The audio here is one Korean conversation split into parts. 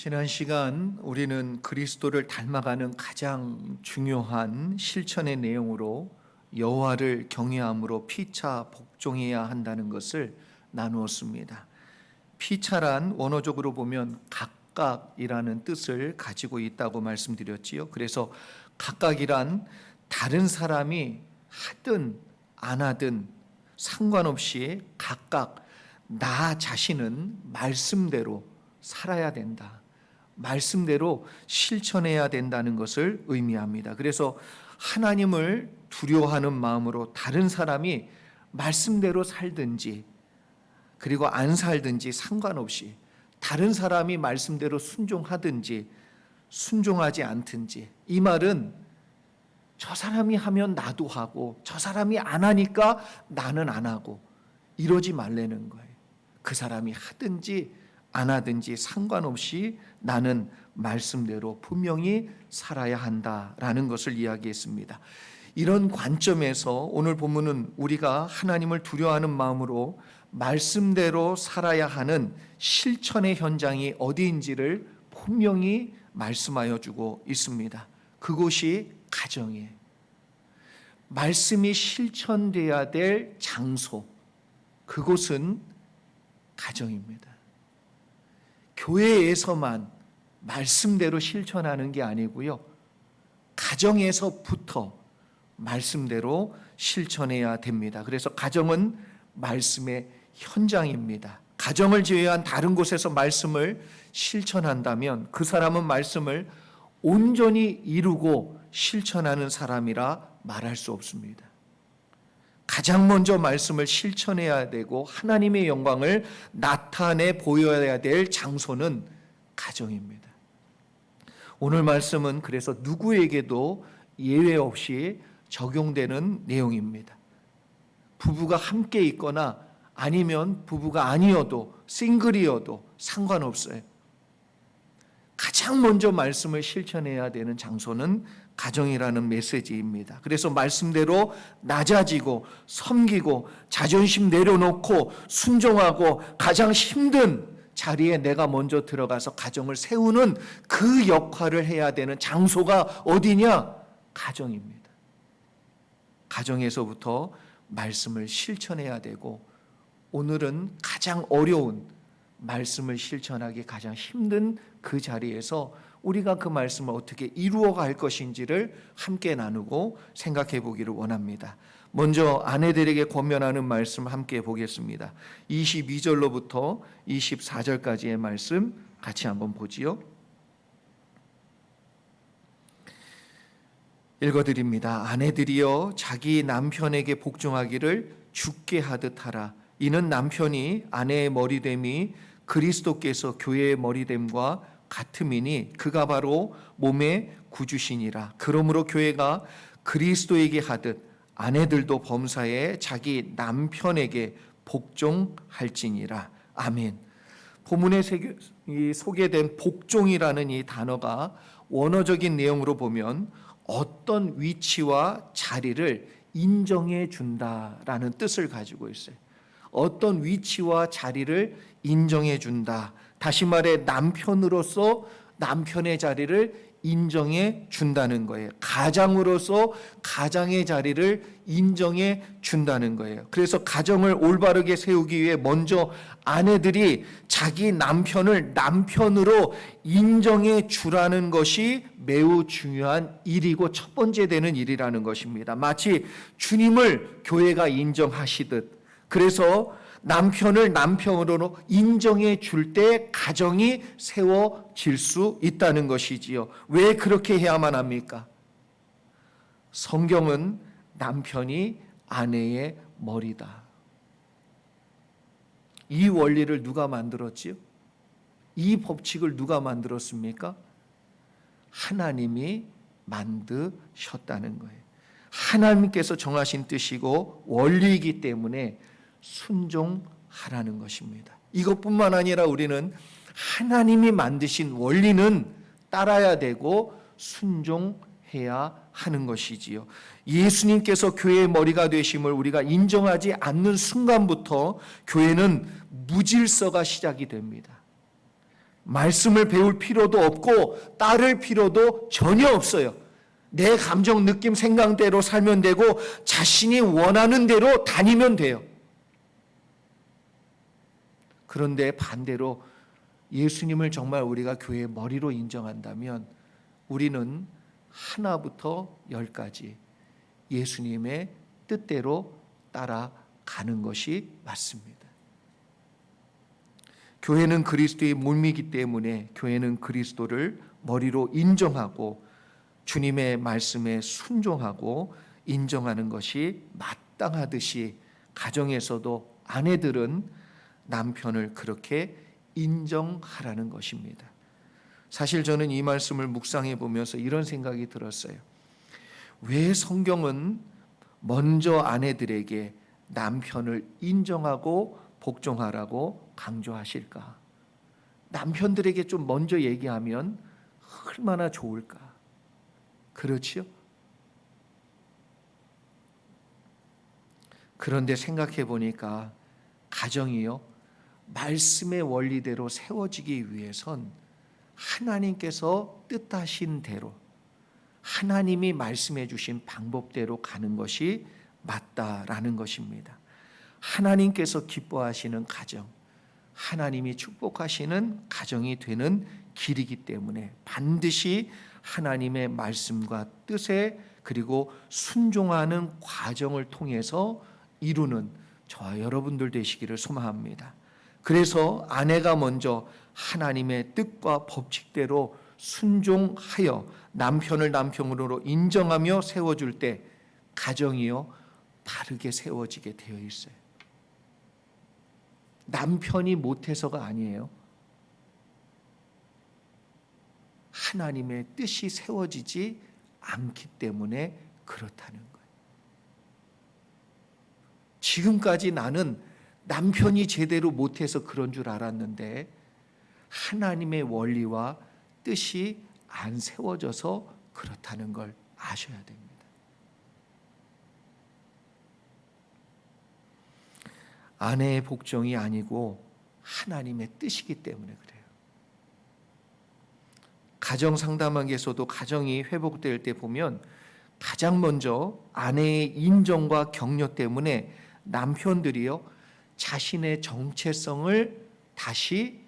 지난 시간 우리는 그리스도를 닮아가는 가장 중요한 실천의 내용으로 여호와를 경외함으로 피차 복종해야 한다는 것을 나누었습니다. 피차란 원어적으로 보면 각각이라는 뜻을 가지고 있다고 말씀드렸지요. 그래서 각각이란 다른 사람이 하든 안 하든 상관없이 각각 나 자신은 말씀대로 살아야 된다. 말씀대로 실천해야 된다는 것을 의미합니다. 그래서 하나님을 두려워하는 마음으로 다른 사람이 말씀대로 살든지 그리고 안 살든지 상관없이 다른 사람이 말씀대로 순종하든지 순종하지 않든지, 이 말은 저 사람이 하면 나도 하고 저 사람이 안 하니까 나는 안 하고 이러지 말라는 거예요. 그 사람이 하든지 안 하든지 상관없이 나는 말씀대로 분명히 살아야 한다라는 것을 이야기했습니다. 이런 관점에서 오늘 본문은 우리가 하나님을 두려워하는 마음으로 말씀대로 살아야 하는 실천의 현장이 어디인지를 분명히 말씀하여 주고 있습니다. 그곳이 가정이에요. 말씀이 실천돼야 될 장소, 그곳은 가정입니다. 교회에서만 말씀대로 실천하는 게 아니고요, 가정에서부터 말씀대로 실천해야 됩니다. 그래서 가정은 말씀의 현장입니다. 가정을 제외한 다른 곳에서 말씀을 실천한다면 그 사람은 말씀을 온전히 이루고 실천하는 사람이라 말할 수 없습니다. 가장 먼저 말씀을 실천해야 되고 하나님의 영광을 나타내 보여야 될 장소는 가정입니다. 오늘 말씀은 그래서 누구에게도 예외 없이 적용되는 내용입니다. 부부가 함께 있거나 아니면 부부가 아니어도 싱글이어도 상관없어요. 가장 먼저 말씀을 실천해야 되는 장소는 가정이라는 메시지입니다. 그래서 말씀대로 낮아지고 섬기고 자존심 내려놓고 순종하고 가장 힘든 자리에 내가 먼저 들어가서 가정을 세우는 그 역할을 해야 되는 장소가 어디냐? 가정입니다. 가정에서부터 말씀을 실천해야 되고, 오늘은 가장 어려운 말씀을 실천하기 가장 힘든 그 자리에서 우리가 그 말씀을 어떻게 이루어갈 것인지를 함께 나누고 생각해 보기를 원합니다. 먼저 아내들에게 권면하는 말씀 함께 보겠습니다. 22절로부터 24절까지의 말씀 같이 한번 보지요. 읽어드립니다. 아내들이여 자기 남편에게 복종하기를 주께 하듯 하라. 이는 남편이 아내의 머리됨이 그리스도께서 교회의 머리됨과 같음이니 그가 바로 몸의 구주시니라. 그러므로 교회가 그리스도에게 하듯 아내들도 범사에 자기 남편에게 복종할지니라. 아멘. 본문에 소개된 복종이라는 이 단어가 원어적인 내용으로 보면 어떤 위치와 자리를 인정해 준다라는 뜻을 가지고 있어요. 어떤 위치와 자리를 인정해 준다. 다시 말해 남편으로서 남편의 자리를 인정해 준다는 거예요. 가장으로서 가장의 자리를 인정해 준다는 거예요. 그래서 가정을 올바르게 세우기 위해 먼저 아내들이 자기 남편을 남편으로 인정해 주라는 것이 매우 중요한 일이고 첫 번째 되는 일이라는 것입니다. 마치 주님을 교회가 인정하시듯, 그래서 남편을 남편으로 인정해 줄 때 가정이 세워질 수 있다는 것이지요. 왜 그렇게 해야만 합니까? 성경은 남편이 아내의 머리다. 이 원리를 누가 만들었지요? 이 법칙을 누가 만들었습니까? 하나님이 만드셨다는 거예요. 하나님께서 정하신 뜻이고 원리이기 때문에 순종하라는 것입니다. 이것뿐만 아니라 우리는 하나님이 만드신 원리는 따라야 되고 순종해야 하는 것이지요. 예수님께서 교회의 머리가 되심을 우리가 인정하지 않는 순간부터 교회는 무질서가 시작이 됩니다. 말씀을 배울 필요도 없고 따를 필요도 전혀 없어요. 내 감정, 느낌, 생각대로 살면 되고 자신이 원하는 대로 다니면 돼요. 그런데 반대로 예수님을 정말 우리가 교회의 머리로 인정한다면 우리는 하나부터 열까지 예수님의 뜻대로 따라가는 것이 맞습니다. 교회는 그리스도의 몸이기 때문에 교회는 그리스도를 머리로 인정하고 주님의 말씀에 순종하고 인정하는 것이 마땅하듯이 가정에서도 아내들은 남편을 그렇게 인정하라는 것입니다. 사실 저는 이 말씀을 묵상해 보면서 이런 생각이 들었어요. 왜 성경은 먼저 아내들에게 남편을 인정하고 복종하라고 강조하실까? 남편들에게 좀 먼저 얘기하면 얼마나 좋을까? 그렇지요? 그런데 생각해 보니까 가정이요, 말씀의 원리대로 세워지기 위해선 하나님께서 뜻하신 대로 하나님이 말씀해 주신 방법대로 가는 것이 맞다라는 것입니다. 하나님께서 기뻐하시는 가정, 하나님이 축복하시는 가정이 되는 길이기 때문에 반드시 하나님의 말씀과 뜻에 그리고 순종하는 과정을 통해서 이루는 저와 여러분들 되시기를 소망합니다. 그래서 아내가 먼저 하나님의 뜻과 법칙대로 순종하여 남편을 남편으로 인정하며 세워줄 때 가정이요 바르게 세워지게 되어 있어요. 남편이 못해서가 아니에요. 하나님의 뜻이 세워지지 않기 때문에 그렇다는 거예요. 지금까지 나는 남편이 제대로 못해서 그런 줄 알았는데 하나님의 원리와 뜻이 안 세워져서 그렇다는 걸 아셔야 됩니다. 아내의 복종이 아니고 하나님의 뜻이기 때문에 그래요. 가정 상담학에서도 가정이 회복될 때 보면 가장 먼저 아내의 인정과 격려 때문에 남편들이요 자신의 정체성을 다시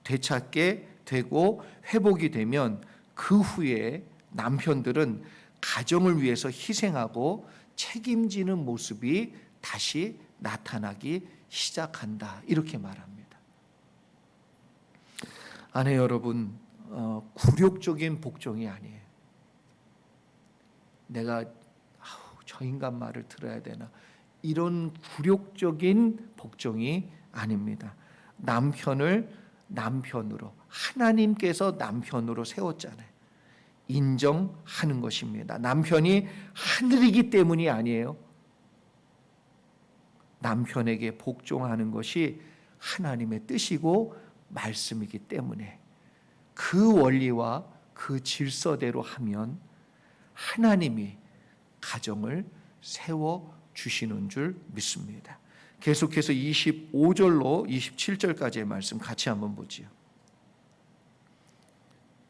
되찾게 되고 회복이 되면 그 후에 남편들은 가정을 위해서 희생하고 책임지는 모습이 다시 나타나기 시작한다 이렇게 말합니다. 아내 여러분, 굴욕적인 복종이 아니에요. 내가 저 인간 말을 들어야 되나 이런 굴욕적인 복종이 아닙니다. 남편을 남편으로 하나님께서 남편으로 세웠잖아요. 인정하는 것입니다. 남편이 하늘이기 때문이 아니에요. 남편에게 복종하는 것이 하나님의 뜻이고 말씀이기 때문에 그 원리와 그 질서대로 하면 하나님이 가정을 세워주시는 줄 믿습니다. 계속해서 25절로 27절까지의 말씀 같이 한번 보지요.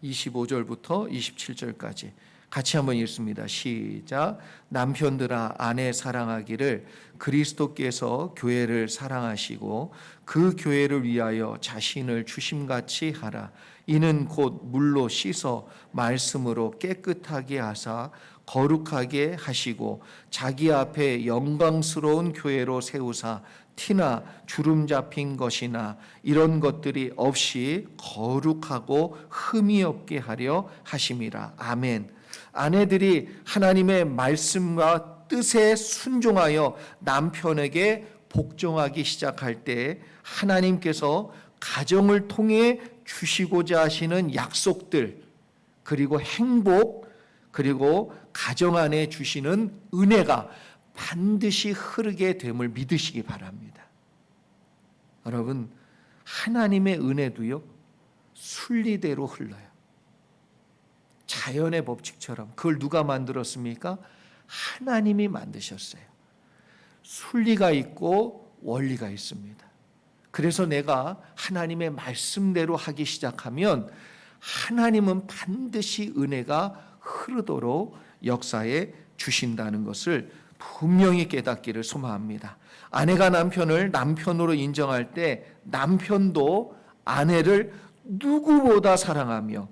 25절부터 27절까지 같이 한번 읽습니다. 시작. 남편들아 아내 사랑하기를 그리스도께서 교회를 사랑하시고 그 교회를 위하여 자신을 주심같이 하라. 이는 곧 물로 씻어 말씀으로 깨끗하게 하사 거룩하게 하시고 자기 앞에 영광스러운 교회로 세우사 티나 주름 잡힌 것이나 이런 것들이 없이 거룩하고 흠이 없게 하려 하심이라. 아멘. 아내들이 하나님의 말씀과 뜻에 순종하여 남편에게 복종하기 시작할 때 하나님께서 가정을 통해 주시고자 하시는 약속들 그리고 행복 그리고 가정 안에 주시는 은혜가 반드시 흐르게 됨을 믿으시기 바랍니다. 여러분, 하나님의 은혜도요 순리대로 흘러요. 자연의 법칙처럼. 그걸 누가 만들었습니까? 하나님이 만드셨어요. 순리가 있고 원리가 있습니다. 그래서 내가 하나님의 말씀대로 하기 시작하면 하나님은 반드시 은혜가 흐르도록 역사해 주신다는 것을 분명히 깨닫기를 소망합니다. 아내가 남편을 남편으로 인정할 때 남편도 아내를 누구보다 사랑하며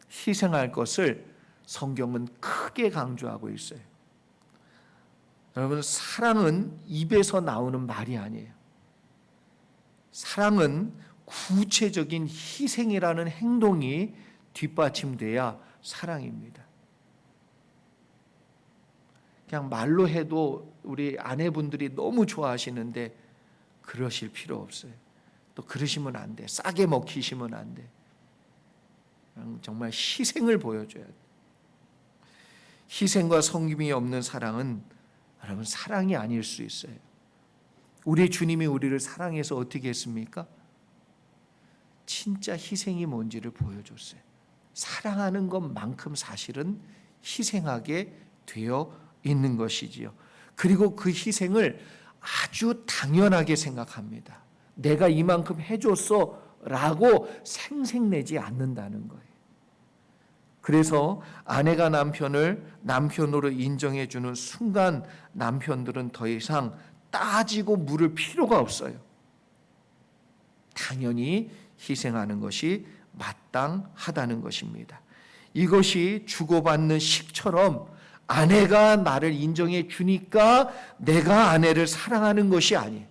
희생할 것을 성경은 크게 강조하고 있어요. 여러분, 사랑은 입에서 나오는 말이 아니에요. 사랑은 구체적인 희생이라는 행동이 뒷받침돼야 사랑입니다. 그냥 말로 해도 우리 아내분들이 너무 좋아하시는데 그러실 필요 없어요. 또 그러시면 안 돼. 싸게 먹히시면 안 돼. 정말 희생을 보여줘야 돼. 희생과 섬김이 없는 사랑은 여러분 사랑이 아닐 수 있어요. 우리 주님이 우리를 사랑해서 어떻게 했습니까? 진짜 희생이 뭔지를 보여줬어요. 사랑하는 것만큼 사실은 희생하게 되어 있는 것이지요. 그리고 그 희생을 아주 당연하게 생각합니다. 내가 이만큼 해줬어 라고 생색내지 않는다는 거예요. 그래서 아내가 남편을 남편으로 인정해 주는 순간 남편들은 더 이상 따지고 물을 필요가 없어요. 당연히 희생하는 것이 마땅하다는 것입니다. 이것이 주고받는 식처럼 아내가 나를 인정해 주니까 내가 아내를 사랑하는 것이 아니에요.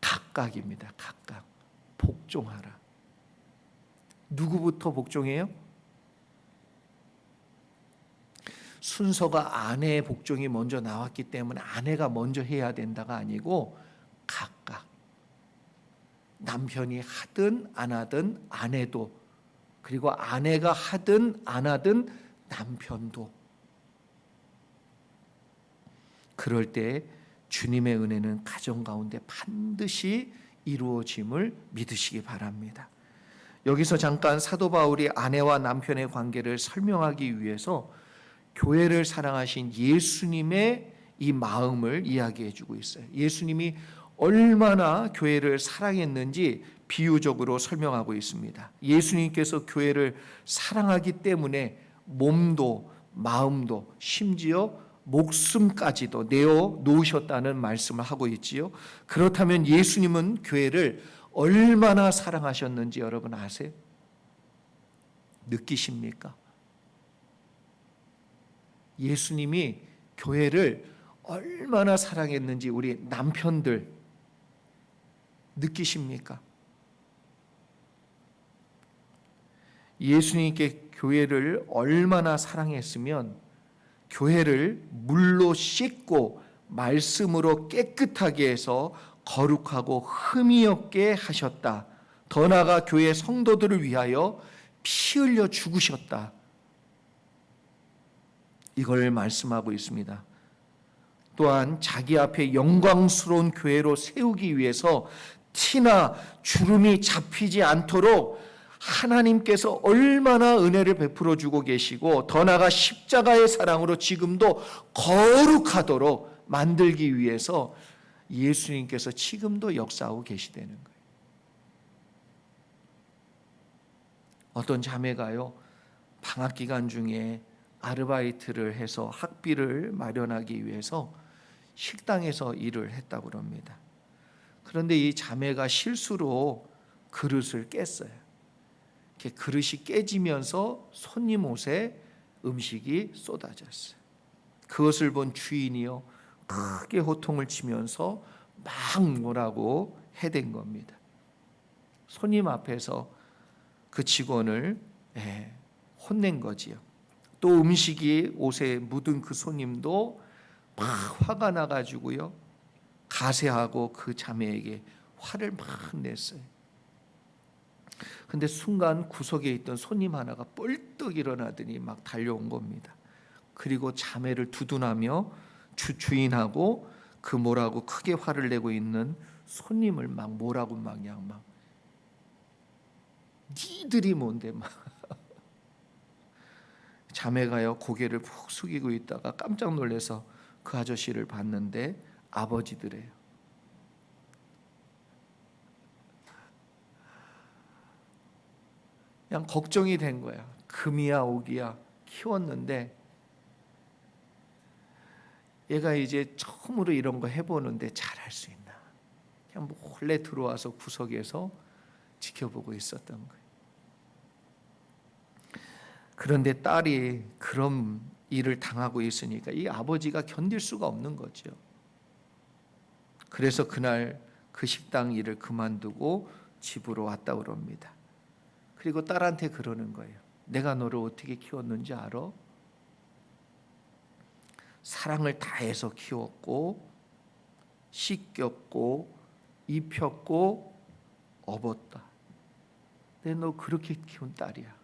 각각입니다. 각각. 복종하라. 누구부터 복종해요? 순서가 아내의 복종이 먼저 나왔기 때문에 아내가 먼저 해야 된다가 아니고 각각 남편이 하든 안 하든 아내도, 그리고 아내가 하든 안 하든 남편도, 그럴 때 주님의 은혜는 가정 가운데 반드시 이루어짐을 믿으시기 바랍니다. 여기서 잠깐 사도 바울이 아내와 남편의 관계를 설명하기 위해서 교회를 사랑하신 예수님의 이 마음을 이야기해 주고 있어요. 예수님이 얼마나 교회를 사랑했는지 비유적으로 설명하고 있습니다. 예수님께서 교회를 사랑하기 때문에 몸도 마음도 심지어 목숨까지도 내어 놓으셨다는 말씀을 하고 있지요. 그렇다면 예수님은 교회를 얼마나 사랑하셨는지 여러분 아세요? 느끼십니까? 예수님이 교회를 얼마나 사랑했는지 우리 남편들 느끼십니까? 예수님께 교회를 얼마나 사랑했으면 교회를 물로 씻고 말씀으로 깨끗하게 해서 거룩하고 흠이 없게 하셨다. 더 나아가 교회 성도들을 위하여 피 흘려 죽으셨다. 이걸 말씀하고 있습니다. 또한 자기 앞에 영광스러운 교회로 세우기 위해서 티나 주름이 잡히지 않도록 하나님께서 얼마나 은혜를 베풀어 주고 계시고 더 나아가 십자가의 사랑으로 지금도 거룩하도록 만들기 위해서 예수님께서 지금도 역사하고 계시다는 거예요. 어떤 자매가요, 방학 기간 중에 아르바이트를 해서 학비를 마련하기 위해서 식당에서 일을 했다고 합니다. 그런데 이 자매가 실수로 그릇을 깼어요. 이렇게 그릇이 깨지면서 손님 옷에 음식이 쏟아졌어요. 그것을 본 주인이요 크게 호통을 치면서 막 뭐라고 해댄 겁니다. 손님 앞에서 그 직원을 혼낸 거지요. 또 음식이 옷에 묻은 그 손님도 막 화가 나가지고요 가세하고 그 자매에게 화를 막 냈어요. 근데 순간 구석에 있던 손님 하나가 뻘떡 일어나더니 막 달려온 겁니다. 그리고 자매를 두둔하며 주인하고 그 뭐라고 크게 화를 내고 있는 손님을 막 뭐라고 막 그냥 막 니들이 뭔데 막 자매가요 고개를 푹 숙이고 있다가 깜짝 놀라서 그 아저씨를 봤는데 아버지더래요. 그냥 걱정이 된 거야. 금이야 옥이야 키웠는데 얘가 이제 처음으로 이런 거 해보는데 잘할 수 있나. 그냥 몰래 들어와서 구석에서 지켜보고 있었던 거예요. 그런데 딸이 그런 일을 당하고 있으니까 이 아버지가 견딜 수가 없는 거죠. 그래서 그날 그 식당 일을 그만두고 집으로 왔다 그럽니다. 그리고 딸한테 그러는 거예요. 내가 너를 어떻게 키웠는지 알아? 사랑을 다해서 키웠고 씻겼고 입혔고 업었다. 근데 너 그렇게 키운 딸이야.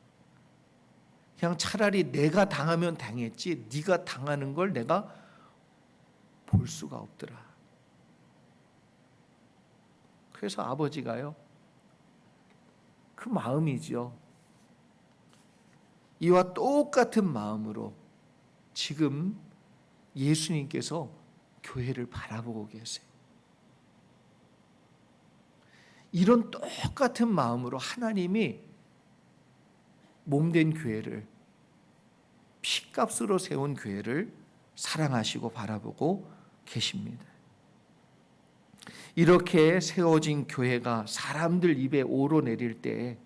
그냥 차라리 내가 당하면 당했지 네가 당하는 걸 내가 볼 수가 없더라. 그래서 아버지가요. 그 마음이죠. 이와 똑같은 마음으로 지금 예수님께서 교회를 바라보고 계세요. 이런 똑같은 마음으로 하나님이 몸된 교회를, 피값으로 세운 교회를 사랑하시고 바라보고 계십니다. 이렇게 세워진 교회가 사람들 입에 오르내릴 때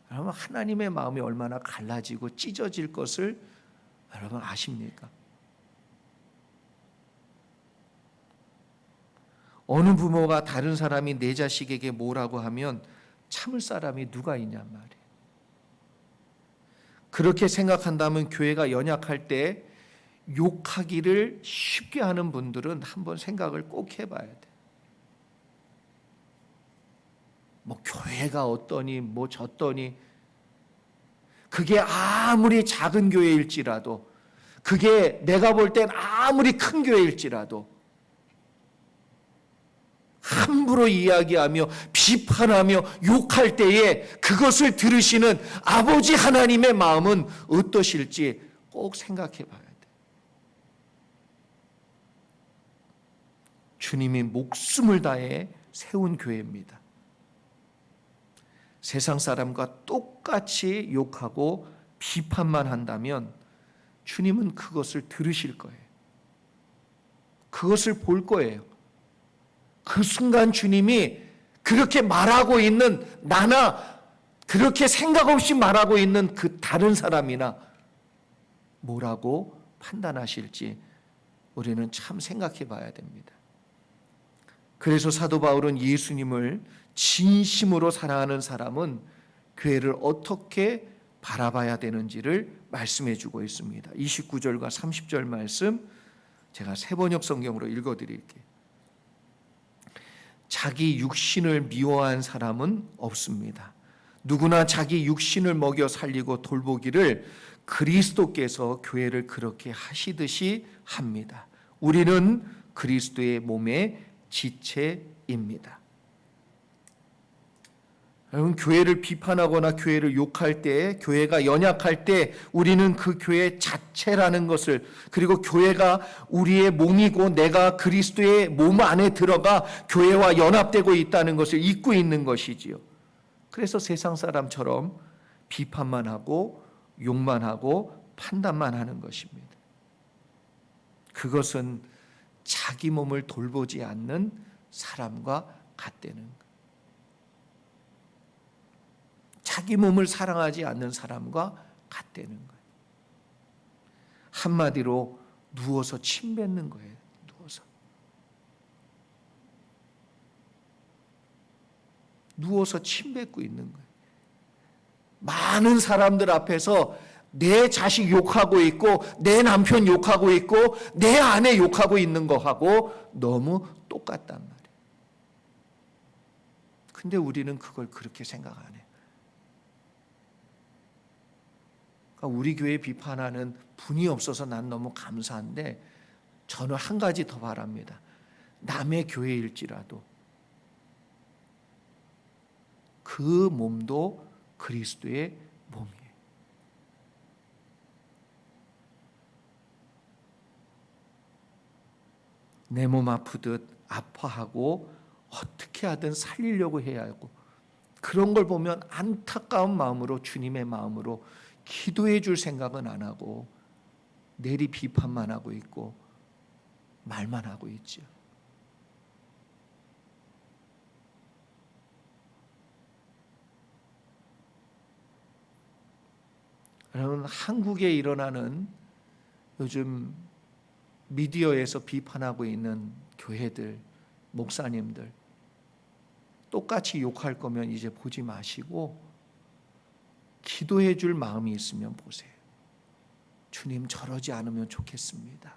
여러분 하나님의 마음이 얼마나 갈라지고 찢어질 것을 여러분 아십니까? 어느 부모가 다른 사람이 내 자식에게 뭐라고 하면 참을 사람이 누가 있냔 말이에요. 그렇게 생각한다면 교회가 연약할 때 욕하기를 쉽게 하는 분들은 한번 생각을 꼭 해봐야 돼. 뭐 교회가 어떠니 뭐 저떠니, 그게 아무리 작은 교회일지라도, 그게 내가 볼 땐 아무리 큰 교회일지라도 함부로 이야기하며 비판하며 욕할 때에 그것을 들으시는 아버지 하나님의 마음은 어떠실지 꼭 생각해 봐야 돼. 주님이 목숨을 다해 세운 교회입니다. 세상 사람과 똑같이 욕하고 비판만 한다면 주님은 그것을 들으실 거예요. 그것을 볼 거예요. 그 순간 주님이 그렇게 말하고 있는 나나 그렇게 생각 없이 말하고 있는 그 다른 사람이나 뭐라고 판단하실지 우리는 참 생각해 봐야 됩니다. 그래서 사도 바울은 예수님을 진심으로 사랑하는 사람은 교회를 어떻게 바라봐야 되는지를 말씀해 주고 있습니다. 29절과 30절 말씀 제가 세번역 성경으로 읽어드릴게요. 자기 육신을 미워한 사람은 없습니다. 누구나 자기 육신을 먹여 살리고 돌보기를 그리스도께서 교회를 그렇게 하시듯이 합니다. 우리는 그리스도의 몸의 지체입니다. 여러분, 교회를 비판하거나 교회를 욕할 때, 교회가 연약할 때 우리는 그 교회 자체라는 것을, 그리고 교회가 우리의 몸이고 내가 그리스도의 몸 안에 들어가 교회와 연합되고 있다는 것을 잊고 있는 것이지요. 그래서 세상 사람처럼 비판만 하고 욕만 하고 판단만 하는 것입니다. 그것은 자기 몸을 돌보지 않는 사람과 같다는 것. 자기 몸을 사랑하지 않는 사람과 같다는 거예요. 한마디로 누워서 침 뱉는 거예요. 누워서 침 뱉고 있는 거예요. 많은 사람들 앞에서 내 자식 욕하고 있고 내 남편 욕하고 있고 내 아내 욕하고 있는 거하고 너무 똑같단 말이에요. 근데 우리는 그걸 그렇게 생각 안 해요. 그러니까 우리 교회 비판하는 분이 없어서 난 너무 감사한데 저는 한 가지 더 바랍니다. 남의 교회일지라도 그 몸도 그리스도의 몸이에요. 내 몸 아프듯 아파하고 어떻게 하든 살리려고 해야 하고, 그런 걸 보면 안타까운 마음으로, 주님의 마음으로 기도해 줄 생각은 안 하고 내리 비판만 하고 있고 말만 하고 있죠. 여러분, 한국에 일어나는 요즘 미디어에서 비판하고 있는 교회들, 목사님들, 똑같이 욕할 거면 이제 보지 마시고 기도해 줄 마음이 있으면 보세요. 주님, 저러지 않으면 좋겠습니다.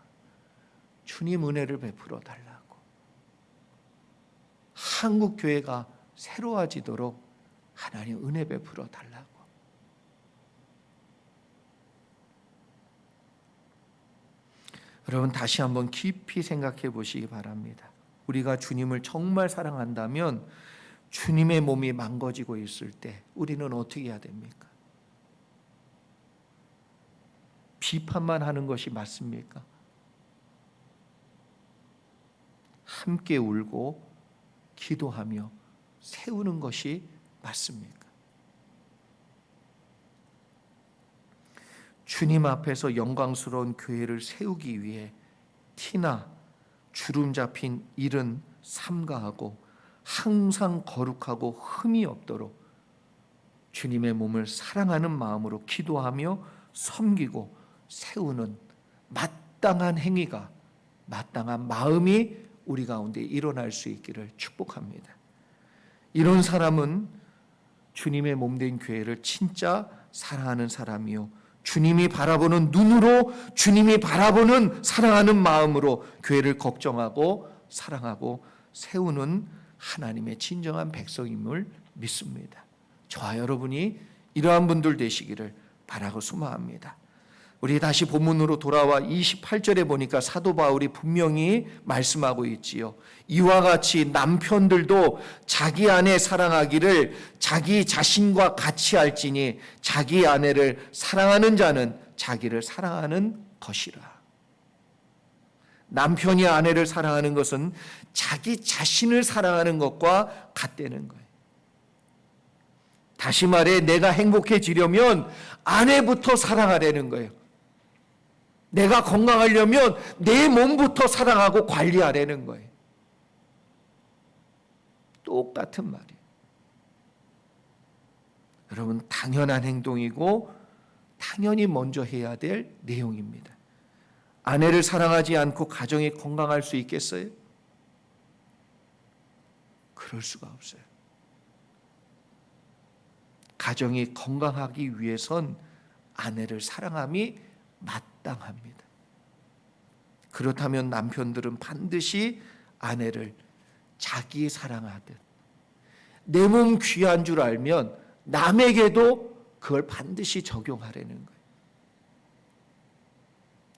주님 은혜를 베풀어 달라고. 한국 교회가 새로워지도록 하나님 은혜 베풀어 달라고. 여러분, 다시 한번 깊이 생각해 보시기 바랍니다. 우리가 주님을 정말 사랑한다면 주님의 몸이 망가지고 있을 때 우리는 어떻게 해야 됩니까? 비판만 하는 것이 맞습니까? 함께 울고 기도하며 세우는 것이 맞습니까? 주님 앞에서 영광스러운 교회를 세우기 위해 티나 주름 잡힌 일은 삼가하고 항상 거룩하고 흠이 없도록 주님의 몸을 사랑하는 마음으로 기도하며 섬기고 세우는 마땅한 행위가, 마땅한 마음이 우리 가운데 일어날 수 있기를 축복합니다. 이런 사람은 주님의 몸된 교회를 진짜 사랑하는 사람이요, 주님이 바라보는 눈으로, 주님이 바라보는 사랑하는 마음으로 교회를 걱정하고 사랑하고 세우는 하나님의 진정한 백성임을 믿습니다. 저와 여러분이 이러한 분들 되시기를 바라고 소망합니다. 우리 다시 본문으로 돌아와 28절에 보니까 사도 바울이 분명히 말씀하고 있지요. 이와 같이 남편들도 자기 아내 사랑하기를 자기 자신과 같이 할지니 자기 아내를 사랑하는 자는 자기를 사랑하는 것이라. 남편이 아내를 사랑하는 것은 자기 자신을 사랑하는 것과 같다는 거예요. 다시 말해, 내가 행복해지려면 아내부터 사랑하라는 거예요. 내가 건강하려면 내 몸부터 사랑하고 관리하라는 거예요. 똑같은 말이에요. 여러분, 당연한 행동이고 당연히 먼저 해야 될 내용입니다. 아내를 사랑하지 않고 가정이 건강할 수 있겠어요? 그럴 수가 없어요. 가정이 건강하기 위해선 아내를 사랑함이 마땅합니다. 그렇다면 남편들은 반드시 아내를 자기 사랑하듯 내 몸 귀한 줄 알면 남에게도 그걸 반드시 적용하라는 거예요.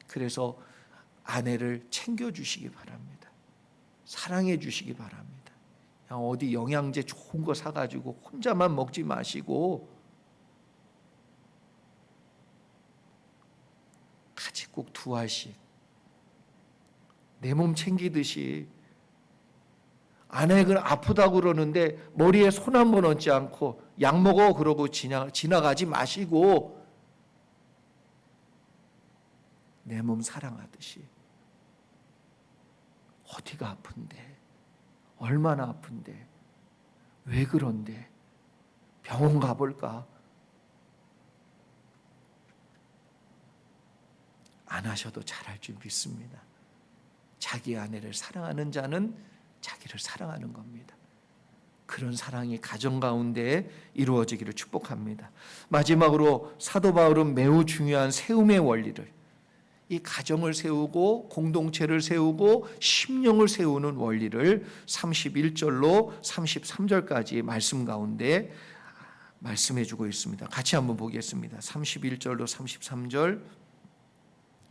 그래서 아내를 챙겨주시기 바랍니다. 사랑해 주시기 바랍니다. 그냥 어디 영양제 좋은 거 사가지고 혼자만 먹지 마시고 같이 꼭 2알씩 내 몸 챙기듯이, 아내가 아프다고 그러는데 머리에 손 한 번 얹지 않고 약 먹어 그러고 지나가지 마시고 내 몸 사랑하듯이, 어디가 아픈데, 얼마나 아픈데, 왜 그런데, 병원 가볼까? 안 하셔도 잘할 줄 믿습니다. 자기 아내를 사랑하는 자는 자기를 사랑하는 겁니다. 그런 사랑이 가정 가운데 이루어지기를 축복합니다. 마지막으로 사도 바울은 매우 중요한 세움의 원리를, 이 가정을 세우고 공동체를 세우고 심령을 세우는 원리를 31절로 33절까지 말씀 가운데 말씀해 주고 있습니다. 같이 한번 보겠습니다. 31절로 33절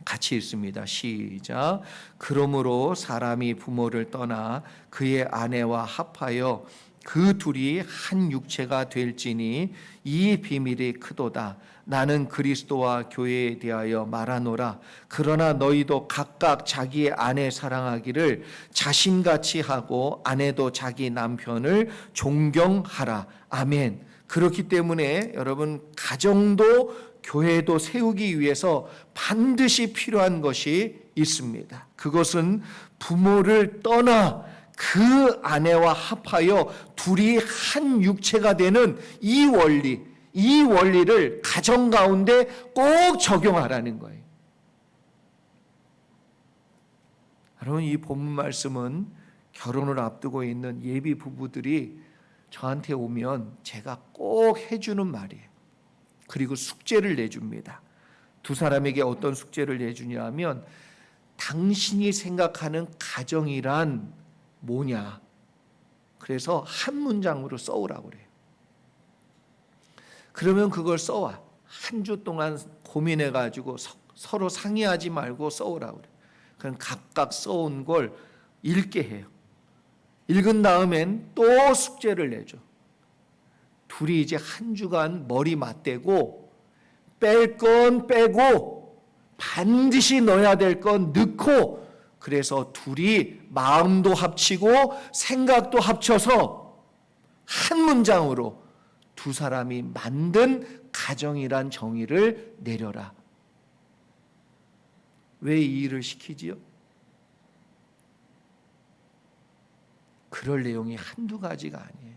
같이 읽습니다. 시작. 그러므로 사람이 부모를 떠나 그의 아내와 합하여 그 둘이 한 육체가 될지니 이 비밀이 크도다. 나는 그리스도와 교회에 대하여 말하노라. 그러나 너희도 각각 자기의 아내 사랑하기를 자신같이 하고 아내도 자기 남편을 존경하라. 아멘. 그렇기 때문에 여러분, 가정도 교회도 세우기 위해서 반드시 필요한 것이 있습니다. 그것은 부모를 떠나 그 아내와 합하여 둘이 한 육체가 되는 이 원리를 가정 가운데 꼭 적용하라는 거예요. 여러분, 이 본문 말씀은 결혼을 앞두고 있는 예비 부부들이 저한테 오면 제가 꼭 해주는 말이에요. 그리고 숙제를 내줍니다. 두 사람에게 어떤 숙제를 내주냐 하면, 당신이 생각하는 가정이란 뭐냐? 그래서 한 문장으로 써오라고 그래요. 그러면 그걸 써와. 한 주 동안 고민해가지고 서로 상의하지 말고 써오라고 그래요. 그럼 각각 써온 걸 읽게 해요. 읽은 다음엔 또 숙제를 내줘. 둘이 이제 한 주간 머리 맞대고 뺄 건 빼고 반드시 넣어야 될 건 넣고, 그래서 둘이 마음도 합치고 생각도 합쳐서 한 문장으로 두 사람이 만든 가정이란 정의를 내려라. 왜 이 일을 시키지요? 그럴 내용이 한두 가지가 아니에요.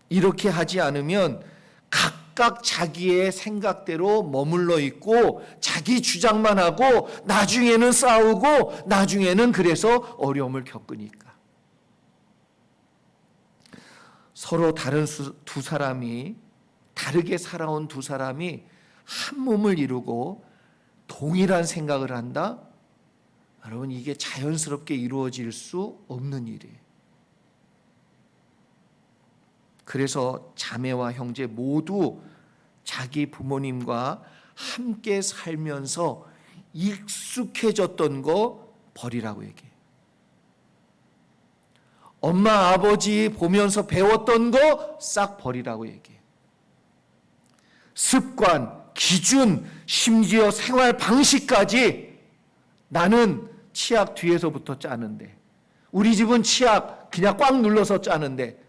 이렇게 하지 않으면 각각 자기의 생각대로 머물러 있고 자기 주장만 하고 나중에는 싸우고 나중에는 그래서 어려움을 겪으니까. 서로 다른 두 사람이, 다르게 살아온 두 사람이 한 몸을 이루고 동일한 생각을 한다? 여러분, 이게 자연스럽게 이루어질 수 없는 일이에요. 그래서 자매와 형제 모두 자기 부모님과 함께 살면서 익숙해졌던 거 버리라고 얘기해요. 엄마 아버지 보면서 배웠던 거 싹 버리라고 얘기해요. 습관, 기준, 심지어 생활 방식까지 나는 치약 뒤에서부터 짜는데, 우리 집은 치약 그냥 꽉 눌러서 짜는데,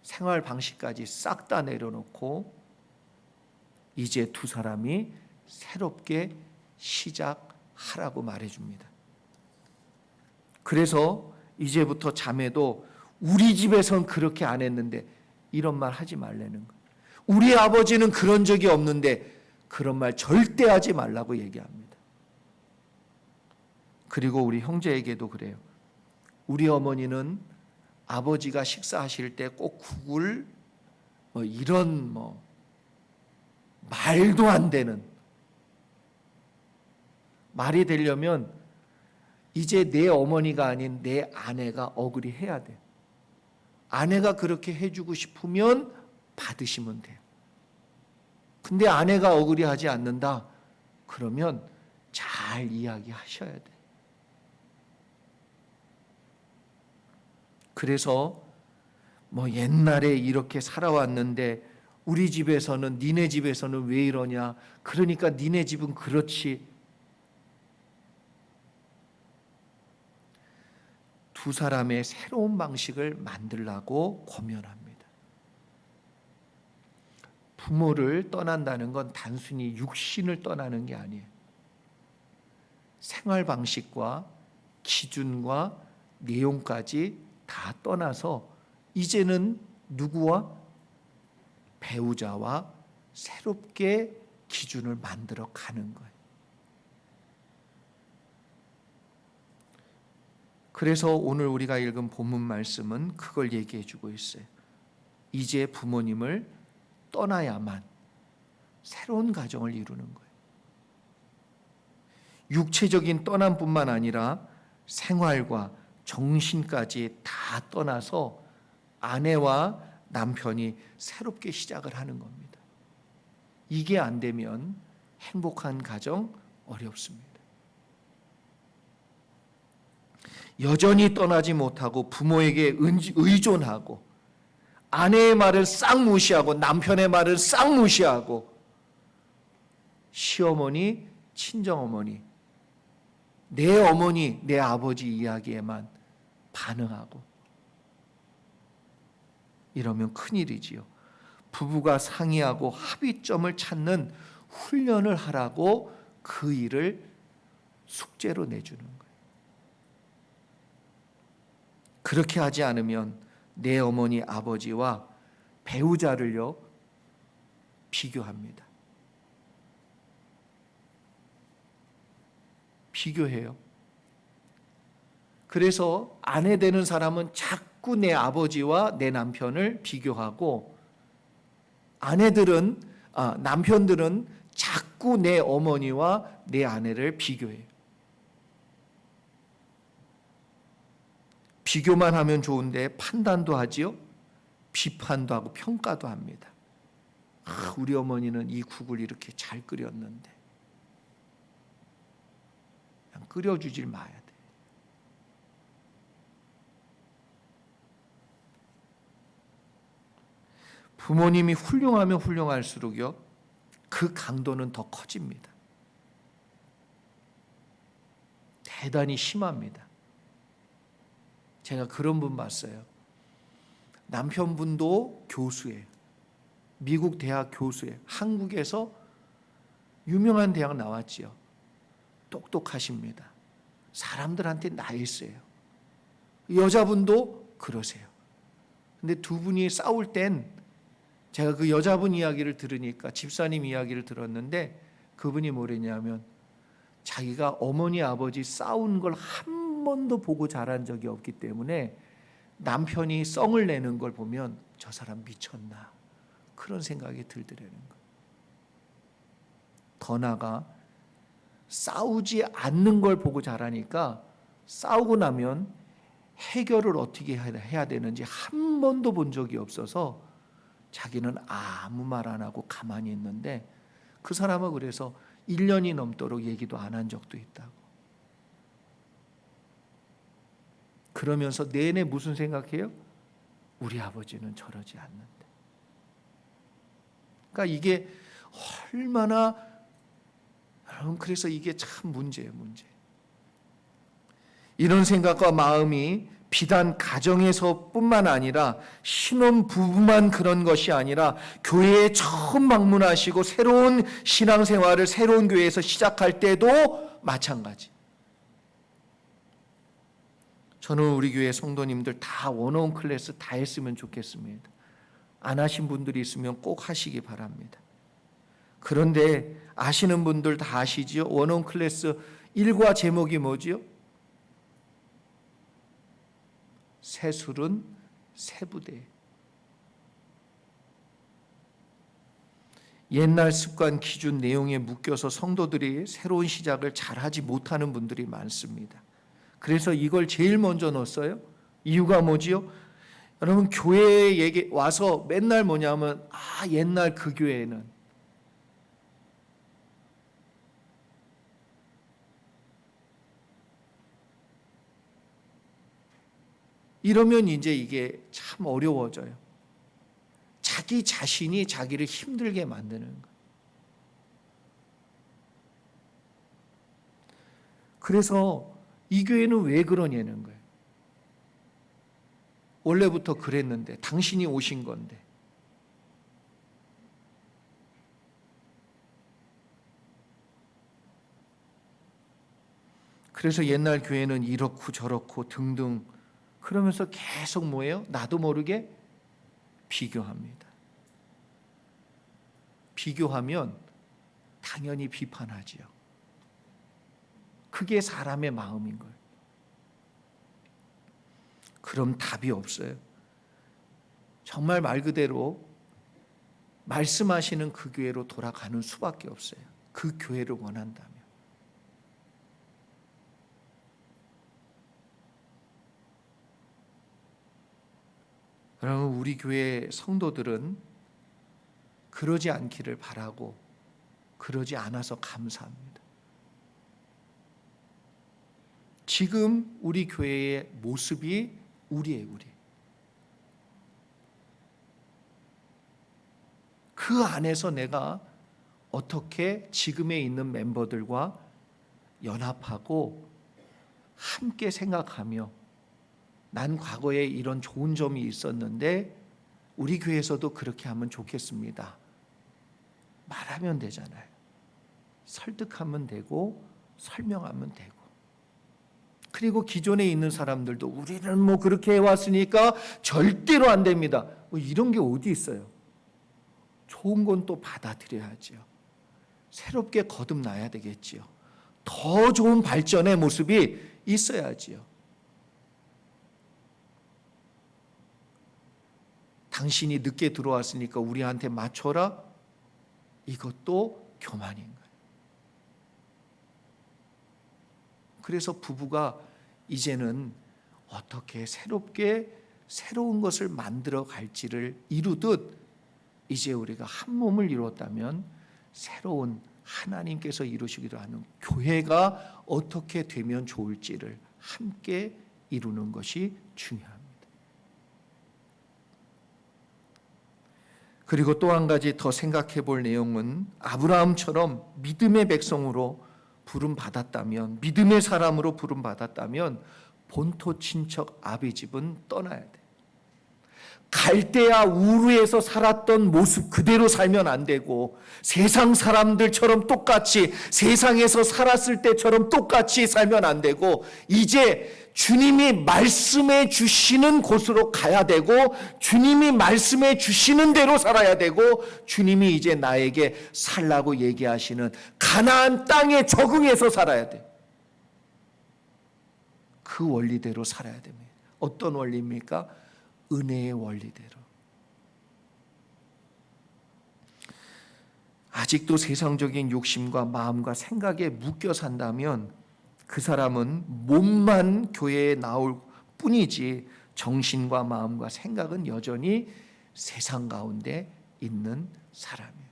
생활 방식까지 싹 다 내려놓고 이제 두 사람이 새롭게 시작하라고 말해줍니다. 그래서 이제부터 자매도 우리 집에선 그렇게 안 했는데 이런 말 하지 말라는 거예요. 우리 아버지는 그런 적이 없는데 그런 말 절대 하지 말라고 얘기합니다. 그리고 우리 형제에게도 그래요. 우리 어머니는 아버지가 식사하실 때 꼭 국을 이런 말도 안 되는 말이 되려면 이제 내 어머니가 아닌 내 아내가 어그리 해야 돼. 아내가 그렇게 해주고 싶으면 받으시면 돼요. 근데 아내가 어그리 하지 않는다? 그러면 잘 이야기하셔야 돼. 그래서 옛날에 이렇게 살아왔는데 우리 집에서는, 니네 집에서는 왜 이러냐? 그러니까 니네 집은 그렇지. 두 사람의 새로운 방식을 만들라고 권면합니다. 부모를 떠난다는 건 단순히 육신을 떠나는 게 아니에요. 생활 방식과 기준과 내용까지 다 떠나서 이제는 누구와? 배우자와 새롭게 기준을 만들어 가는 거예요. 그래서 오늘 우리가 읽은 본문 말씀은 그걸 얘기해 주고 있어요. 이제 부모님을 떠나야만 새로운 가정을 이루는 거예요. 육체적인 떠남뿐만 아니라 생활과 정신까지 다 떠나서 아내와 남편이 새롭게 시작을 하는 겁니다. 이게 안 되면 행복한 가정 어렵습니다. 여전히 떠나지 못하고 부모에게 의존하고 아내의 말을 싹 무시하고 남편의 말을 싹 무시하고 시어머니, 친정어머니, 내 어머니, 내 아버지 이야기에만 반응하고 이러면 큰일이지요. 부부가 상의하고 합의점을 찾는 훈련을 하라고 그 일을 숙제로 내주는 거예요. 그렇게 하지 않으면 내 어머니, 아버지와 배우자를요 비교합니다. 비교해요. 그래서 아내 되는 사람은 자꾸 내 아버지와 내 남편을 비교하고 남편들은 자꾸 내 어머니와 내 아내를 비교해요. 비교만 하면 좋은데 판단도 하지요. 비판도 하고 평가도 합니다. 우리 어머니는 이 국을 이렇게 잘 끓였는데 그냥 끓여주질 마야 돼. 부모님이 훌륭하면 훌륭할수록요 그 강도는 더 커집니다. 대단히 심합니다. 제가 그런 분 봤어요. 남편분도 교수예요. 미국 대학 교수예요. 한국에서 유명한 대학 나왔지요. 똑똑하십니다. 사람들한테 나 있어요. 여자분도 그러세요. 근데 두 분이 싸울 땐 제가 그 여자분 이야기를 들으니까 집사님 이야기를 들었는데 그분이 뭐랬냐면 자기가 어머니 아버지 싸운 걸 한 번도 보고 자란 적이 없기 때문에 남편이 썽을 내는 걸 보면 저 사람 미쳤나 그런 생각이 들더라는 거예요. 더 나아가 싸우지 않는 걸 보고 자라니까 싸우고 나면 해결을 어떻게 해야 되는지 한 번도 본 적이 없어서 자기는 아무 말 안 하고 가만히 있는데 그 사람은 그래서 1년이 넘도록 얘기도 안 한 적도 있다고. 그러면서 내내 무슨 생각해요? 우리 아버지는 저러지 않는데. 그러니까 이게 얼마나 여러분 그래서 이게 참 문제예요, 문제. 이런 생각과 마음이 비단 가정에서뿐만 아니라 신혼 부부만 그런 것이 아니라 교회에 처음 방문하시고 새로운 신앙생활을 새로운 교회에서 시작할 때도 마찬가지. 저는 우리 교회 성도님들 다 원어원 클래스 다 했으면 좋겠습니다. 안 하신 분들이 있으면 꼭 하시기 바랍니다. 그런데 아시는 분들 다 아시지요? 원어원 클래스 1과 제목이 뭐지요? 새술은 새부대. 옛날 습관 기준 내용에 묶여서 성도들이 새로운 시작을 잘하지 못하는 분들이 많습니다. 그래서 이걸 제일 먼저 넣었어요. 이유가 뭐지요? 여러분 교회에 와서 맨날 뭐냐면 옛날 그 교회는 이러면 이제 이게 참 어려워져요. 자기 자신이 자기를 힘들게 만드는 거예요. 그래서 이 교회는 왜 그러냐는 거예요. 원래부터 그랬는데 당신이 오신 건데. 그래서 옛날 교회는 이렇고 저렇고 등등 그러면서 계속 뭐예요? 나도 모르게 비교합니다. 비교하면 당연히 비판하지요. 그게 사람의 마음인 거예요. 그럼 답이 없어요. 정말 말 그대로 말씀하시는 그 교회로 돌아가는 수밖에 없어요. 그 교회를 원한다면. 여러분 우리 교회 성도들은 그러지 않기를 바라고 그러지 않아서 감사합니다. 지금 우리 교회의 모습이 우리의 우리. 그 안에서 내가 어떻게 지금에 있는 멤버들과 연합하고 함께 생각하며 난 과거에 이런 좋은 점이 있었는데 우리 교회에서도 그렇게 하면 좋겠습니다. 말하면 되잖아요. 설득하면 되고 설명하면 되고. 그리고 기존에 있는 사람들도 우리는 뭐 그렇게 해왔으니까 절대로 안 됩니다. 뭐 이런 게 어디 있어요? 좋은 건 또 받아들여야죠. 새롭게 거듭나야 되겠지요. 더 좋은 발전의 모습이 있어야지요. 당신이 늦게 들어왔으니까 우리한테 맞춰라? 이것도 교만인 거예요. 그래서 부부가 이제는 어떻게 새롭게 새로운 것을 만들어 갈지를 이루듯 이제 우리가 한 몸을 이루었다면 새로운 하나님께서 이루시기로 하는 교회가 어떻게 되면 좋을지를 함께 이루는 것이 중요합니다. 그리고 또 한 가지 더 생각해 볼 내용은 아브라함처럼 믿음의 백성으로 부름 받았다면, 믿음의 사람으로 부름 받았다면 본토 친척 아비 집은 떠나야 돼. 갈대아 우르에서 살았던 모습 그대로 살면 안 되고 세상 사람들처럼 똑같이 세상에서 살았을 때처럼 똑같이 살면 안 되고 이제 주님이 말씀해 주시는 곳으로 가야 되고 주님이 말씀해 주시는 대로 살아야 되고 주님이 이제 나에게 살라고 얘기하시는 가나안 땅에 적응해서 살아야 돼. 그 원리대로 살아야 됩니다. 어떤 원리입니까? 은혜의 원리대로. 아직도 세상적인 욕심과 마음과 생각에 묶여 산다면 그 사람은 몸만 교회에 나올 뿐이지 정신과 마음과 생각은 여전히 세상 가운데 있는 사람이에요.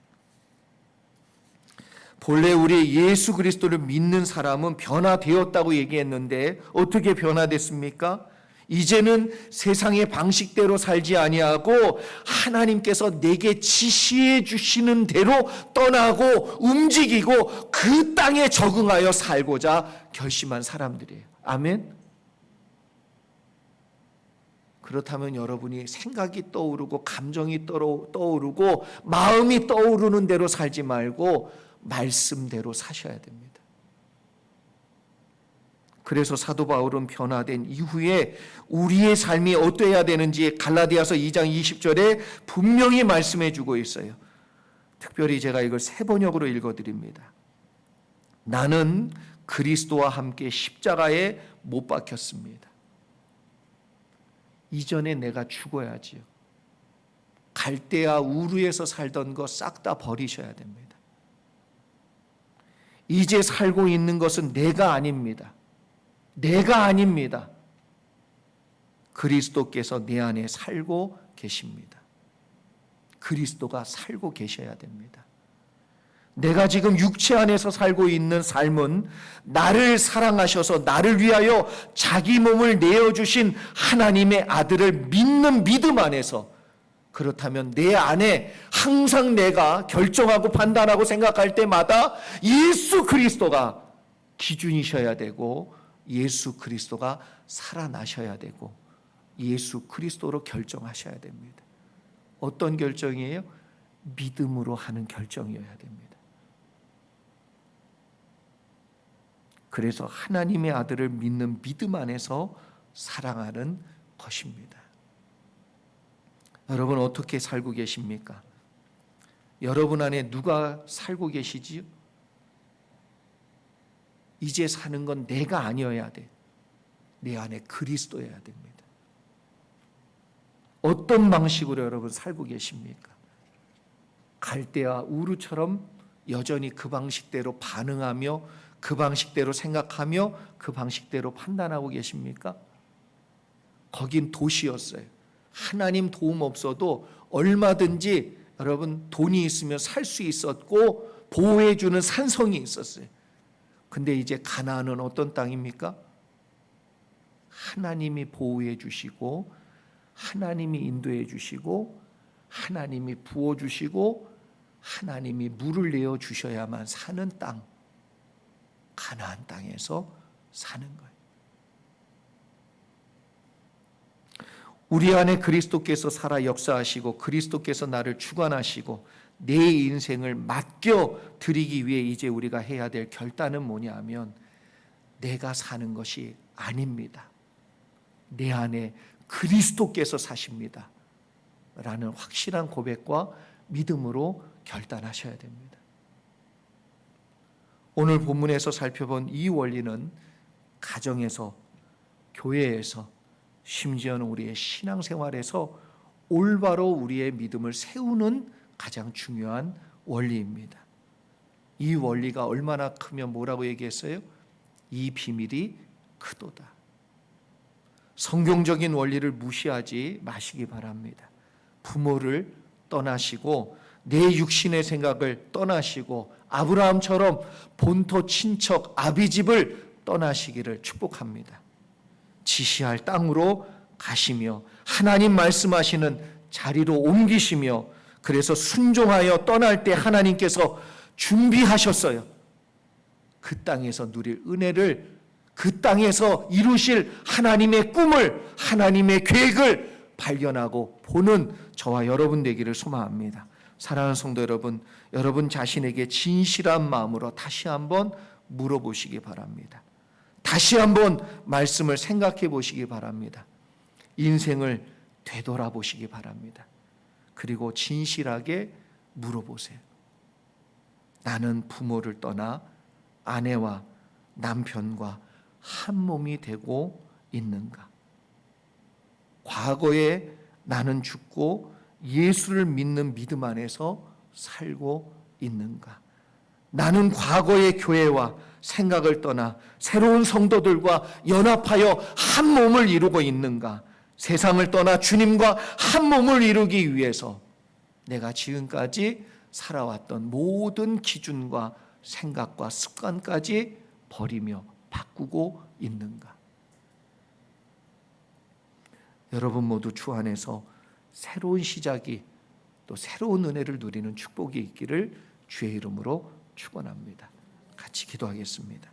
본래 우리 예수 그리스도를 믿는 사람은 변화되었다고 얘기했는데 어떻게 변화됐습니까? 이제는 세상의 방식대로 살지 아니하고 하나님께서 내게 지시해 주시는 대로 떠나고 움직이고 그 땅에 적응하여 살고자 결심한 사람들이에요. 아멘. 그렇다면 여러분이 생각이 떠오르고 감정이 떠오르고 마음이 떠오르는 대로 살지 말고 말씀대로 사셔야 됩니다. 그래서 사도 바울은 변화된 이후에 우리의 삶이 어떠해야 되는지 갈라디아서 2장 20절에 분명히 말씀해 주고 있어요. 특별히 제가 이걸 세 번역으로 읽어드립니다. 나는 그리스도와 함께 십자가에 못 박혔습니다. 이전에 내가 죽어야지요. 갈대아 우르에서 살던 거 싹 다 버리셔야 됩니다. 이제 살고 있는 것은 내가 아닙니다. 내가 아닙니다. 그리스도께서 내 안에 살고 계십니다. 그리스도가 살고 계셔야 됩니다. 내가 지금 육체 안에서 살고 있는 삶은 나를 사랑하셔서 나를 위하여 자기 몸을 내어주신 하나님의 아들을 믿는 믿음 안에서, 그렇다면 내 안에 항상 내가 결정하고 판단하고 생각할 때마다 예수 그리스도가 기준이셔야 되고 예수 그리스도가 살아나셔야 되고 예수 그리스도로 결정하셔야 됩니다. 어떤 결정이에요? 믿음으로 하는 결정이어야 됩니다. 그래서 하나님의 아들을 믿는 믿음 안에서 사랑하는 것입니다. 여러분 어떻게 살고 계십니까? 여러분 안에 누가 살고 계시지요? 이제 사는 건 내가 아니어야 돼. 내 안에 그리스도여야 됩니다. 어떤 방식으로 여러분 살고 계십니까? 갈대아 우르처럼 여전히 그 방식대로 반응하며 그 방식대로 생각하며 그 방식대로 판단하고 계십니까? 거긴 도시였어요. 하나님 도움 없어도 얼마든지 여러분 돈이 있으면 살 수 있었고 보호해주는 산성이 있었어요. 근데 이제 가나안은 어떤 땅입니까? 하나님이 보호해 주시고 하나님이 인도해 주시고 하나님이 부어 주시고 하나님이 물을 내어 주셔야만 사는 땅, 가나안 땅에서 사는 거예요. 우리 안에 그리스도께서 살아 역사하시고 그리스도께서 나를 주관하시고 내 인생을 맡겨 드리기 위해 이제 우리가 해야 될 결단은 뭐냐 하면 내가 사는 것이 아닙니다. 내 안에 그리스도께서 사십니다. 라는 확실한 고백과 믿음으로 결단하셔야 됩니다. 오늘 본문에서 살펴본 이 원리는 가정에서, 교회에서, 심지어는 우리의 신앙생활에서 올바로 우리의 믿음을 세우는 가장 중요한 원리입니다. 이 원리가 얼마나 크면 뭐라고 얘기했어요? 이 비밀이 크도다. 성경적인 원리를 무시하지 마시기 바랍니다. 부모를 떠나시고 내 육신의 생각을 떠나시고 아브라함처럼 본토 친척 아비집을 떠나시기를 축복합니다. 지시할 땅으로 가시며 하나님 말씀하시는 자리로 옮기시며 그래서 순종하여 떠날 때 하나님께서 준비하셨어요. 그 땅에서 누릴 은혜를, 그 땅에서 이루실 하나님의 꿈을, 하나님의 계획을 발견하고 보는 저와 여러분 되기를 소망합니다. 사랑하는 성도 여러분, 여러분 자신에게 진실한 마음으로 다시 한번 물어보시기 바랍니다. 다시 한번 말씀을 생각해 보시기 바랍니다. 인생을 되돌아보시기 바랍니다. 그리고 진실하게 물어보세요. 나는 부모를 떠나 아내와 남편과 한 몸이 되고 있는가? 과거에 나는 죽고 예수를 믿는 믿음 안에서 살고 있는가? 나는 과거의 교회와 생각을 떠나 새로운 성도들과 연합하여 한 몸을 이루고 있는가? 세상을 떠나 주님과 한 몸을 이루기 위해서 내가 지금까지 살아왔던 모든 기준과 생각과 습관까지 버리며 바꾸고 있는가? 여러분 모두 주 안에서 새로운 시작이 또 새로운 은혜를 누리는 축복이 있기를 주의 이름으로 축원합니다. 같이 기도하겠습니다.